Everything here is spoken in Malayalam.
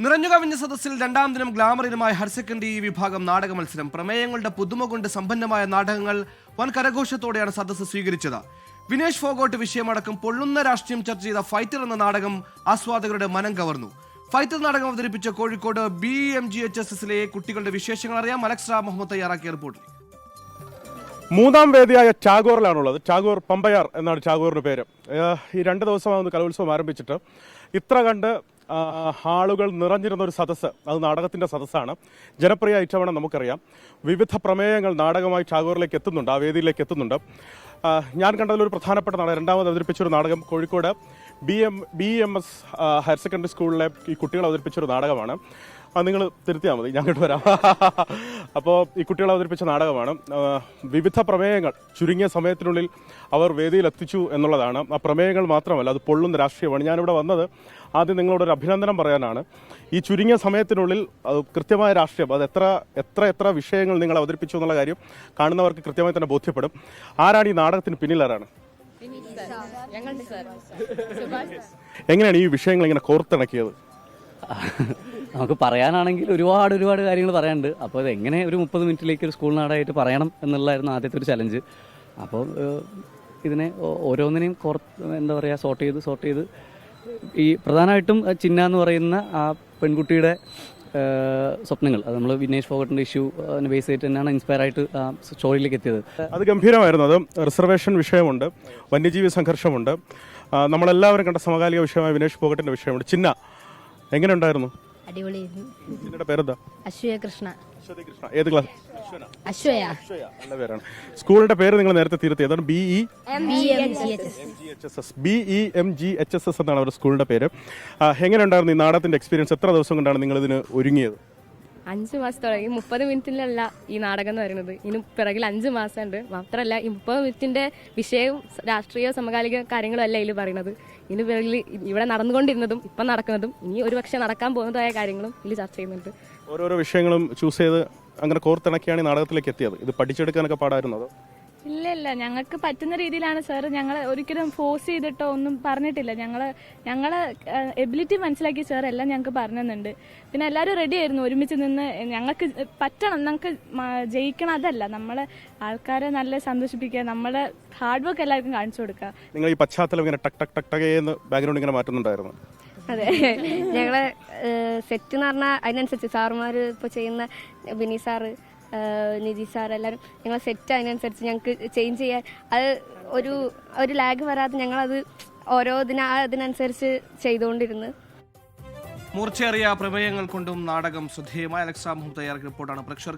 നിറഞ്ഞുകവിഞ്ഞ സദസ്സിൽ രണ്ടാം ദിനം ഗ്ലാമറിനുമായ ഹയർ സെക്കൻഡറി വിഭാഗം നാടക മത്സരം. പ്രമേയങ്ങളുടെ പുതുമ കൊണ്ട് സമ്പന്നമായ നാടകങ്ങൾ വൻ കരഘോഷത്തോടെയാണ് സദസ്സ് സ്വീകരിച്ചത്. വിനേഷ് ഫോഗോട്ട് വിഷയമടക്കം പൊള്ളുന്ന രാഷ്ട്രീയം ചർച്ച ചെയ്ത ഫൈറ്റർ എന്ന നാടകം ആസ്വാദകരുടെ മനം കവർന്നു. ഫൈറ്റർ നാടകം അവതരിപ്പിച്ച കോഴിക്കോട് BEMGHSSലെ കുട്ടികളുടെ വിശേഷങ്ങൾ അറിയാം. അലക്സ് മുഹമ്മദ് തയ്യാറാക്കിയ റിപ്പോർട്ടിൽ. മൂന്നാം വേദിയായ ചാഗോറിലാണുള്ളത്. ചാഗോർ പമ്പയാർ എന്നാണ് ചാഗോറിന് പേര്. ഈ 2 ദിവസമാകുന്ന കലോത്സവം ആരംഭിച്ചിട്ട് ഇത്ര കണ്ട് ആളുകൾ നിറഞ്ഞിരുന്ന ഒരു സദസ്സ്, അത് നാടകത്തിൻ്റെ സദസ്സാണ്. ജനപ്രിയ ഐറ്റമാണ് നമുക്കറിയാം. വിവിധ പ്രമേയങ്ങൾ നാടകമായി ചാഗോറിലേക്ക് എത്തുന്നുണ്ട്, ആ വേദിയിലേക്ക് എത്തുന്നുണ്ട്. ഞാൻ കണ്ടതിലൊരു പ്രധാനപ്പെട്ട നാടകം, രണ്ടാമത് അവതരിപ്പിച്ചൊരു നാടകം കോഴിക്കോട് BEMS ഹയർ സെക്കൻഡറി സ്കൂളിലെ ഈ കുട്ടികൾ അവതരിപ്പിച്ചൊരു നാടകമാണ്. നിങ്ങൾ തിരുത്തിയാൽ മതി, ഞാൻ കേട്ട് വരാം. അപ്പോൾ ഈ കുട്ടികൾ അവതരിപ്പിച്ച നാടകമാണ്. വിവിധ പ്രമേയങ്ങൾ ചുരുങ്ങിയ സമയത്തിനുള്ളിൽ അവർ വേദിയിലെത്തിച്ചു എന്നുള്ളതാണ്. ആ പ്രമേയങ്ങൾ മാത്രമല്ല, അത് പൊള്ളുന്ന രാഷ്ട്രീയമാണ്. ഞാനിവിടെ വന്നത് ആദ്യം നിങ്ങളോടൊരു അഭിനന്ദനം പറയാനാണ്. ഈ ചുരുങ്ങിയ സമയത്തിനുള്ളിൽ അത് കൃത്യമായ രാഷ്ട്രീയം, അത് എത്ര വിഷയങ്ങൾ നിങ്ങൾ അവതരിപ്പിച്ചു എന്നുള്ള കാര്യം കാണുന്നവർക്ക് കൃത്യമായി തന്നെ ബോധ്യപ്പെടും. ആരാണ് ഈ നാടകത്തിന് പിന്നിലാരാണ്? എങ്ങനെയാണ് ഈ വിഷയങ്ങൾ ഇങ്ങനെ കോർത്തിണക്കിയത്? നമുക്ക് പറയാനാണെങ്കിൽ ഒരുപാട് കാര്യങ്ങൾ പറയാനുണ്ട്. അപ്പോൾ ഇതെങ്ങനെ ഒരു 30 മിനിറ്റിലേക്ക് ഒരു സ്കൂൾ നാടകമായിട്ട് പറയണം എന്നുള്ളതായിരുന്നു ആദ്യത്തെ ഒരു ചലഞ്ച്. അപ്പോൾ ഇതിനെ ഓരോന്നിനെയും സോർട്ട് ചെയ്ത് ഈ പ്രധാനമായിട്ടും ചിന്ന എന്ന് പറയുന്ന ആ പെൺകുട്ടിയുടെ സ്വപ്നങ്ങൾ, അത് നമ്മൾ വിനേഷ് ഫോഗട്ടിൻ്റെ ഇഷ്യൂ ബേസ് ചെയ്തിട്ട് തന്നെയാണ് ഇൻസ്പയർ ആയിട്ട് സ്റ്റോറിയിലേക്ക് എത്തിയത്. അത് ഗംഭീരമായിരുന്നു. അത് റിസർവേഷൻ വിഷയമുണ്ട്, വന്യജീവി സംഘർഷമുണ്ട്, നമ്മളെല്ലാവരും കണ്ട സമകാലിക വിഷയമായ വിനേഷ് ഫോഗട്ടിൻ്റെ വിഷയമുണ്ട്. ചിന്ന എങ്ങനെ ഉണ്ടായിരുന്നു? അടിപൊളിയായിരുന്നു. പേരെന്താ? അശ്വയ കൃഷ്ണ. ഏത് ക്ലാസ്? അശ്വയ. നല്ല പേരാണ്. സ്കൂളിന്റെ പേര് നിങ്ങൾ നേരത്തെ തിരുത്തി, അതാണ് BEMGHSS എന്നാണ് അവരുടെ സ്കൂളിന്റെ പേര്. എങ്ങനെ ഉണ്ടായിരുന്നു ഈ നാടകത്തിന്റെ എക്സ്പീരിയൻസ്? എത്ര ദിവസം കൊണ്ടാണ് നിങ്ങൾ ഇതിന് ഒരുങ്ങിയത്? 5 മാസത്തോളം. 30 മിനിറ്റിലല്ല ഈ നാടകം എന്ന് പറയുന്നത്, ഇതിന് പിറകിൽ 5 മാസമുണ്ട്. മാത്രമല്ല ഈ 30 മിനിറ്റിന്റെ വിഷയവും രാഷ്ട്രീയ സമകാലിക കാര്യങ്ങളും അല്ല ഇതിൽ പറയുന്നത്. ഇതിന് പിറകിൽ ഇവിടെ നടന്നുകൊണ്ടിരുന്നതും ഇപ്പം നടക്കുന്നതും ഇനി ഒരുപക്ഷെ നടക്കാൻ പോകുന്നതായ കാര്യങ്ങളും ഇതിൽ ചർച്ച ചെയ്യുന്നുണ്ട്. ഓരോരോ വിഷയങ്ങളും ചൂസ് ചെയ്ത് അങ്ങനെ കോർത്തിണക്കിയാണ് ഈ നാടകത്തിലേക്ക് എത്തിയത്. ഇത് പഠിച്ചെടുക്കാനൊക്കെ പാടായിരുന്നത്? ഇല്ല, ഞങ്ങൾക്ക് പറ്റുന്ന രീതിയിലാണ് സാർ. ഞങ്ങൾ ഒരിക്കലും ഫോഴ്സ് ചെയ്തിട്ടോ ഒന്നും പറഞ്ഞിട്ടില്ല. ഞങ്ങളെ എബിലിറ്റി മനസ്സിലാക്കി സാർ എല്ലാം ഞങ്ങൾക്ക് പറഞ്ഞു തന്നുണ്ട്. പിന്നെ എല്ലാവരും റെഡി ആയിരുന്നു ഒരുമിച്ച് നിന്ന്. ഞങ്ങൾക്ക് പറ്റണം, ഞങ്ങൾക്ക് ജയിക്കണം, അതല്ല, നമ്മളെ ആൾക്കാരെ നല്ല സന്തോഷിപ്പിക്കുക, നമ്മളെ ഹാർഡ് വർക്ക് എല്ലാവർക്കും കാണിച്ചു കൊടുക്കുക. നിങ്ങൾ ഈ പശ്ചാത്തലം ഇങ്ങനെ ടക് ടക് ടക് ടക് എന്ന് ബാക്ക്ഗ്രൗണ്ട് ഇങ്ങനെ മാറ്റുന്നുണ്ടായിരുന്നു? അതെ, ഞങ്ങളെ സെറ്റ് എന്ന് പറഞ്ഞാൽ അതിനനുസരിച്ച് സാറുമാർ ഇപ്പോൾ ചെയ്യുന്ന ബിനി സാറ്, നിധി സാർ, എല്ലാവരും ഞങ്ങൾ സെറ്റ് അതിനനുസരിച്ച് ഞങ്ങൾക്ക് ചേഞ്ച് ചെയ്യാൻ, അത് ഒരു ലാഗ് വരാതെ ഞങ്ങളത് ഓരോ അതിനനുസരിച്ച് ചെയ്തുകൊണ്ടിരുന്നു. മൂർച്ചയേറിയ പ്രമേയങ്ങൾ കൊണ്ടും നാടകം ശ്രദ്ധേയമായ. അലക്സ് മുഹമ്മദ് തയ്യാറാക്കിയ റിപ്പോർട്ടാണ് പ്രേക്ഷകർ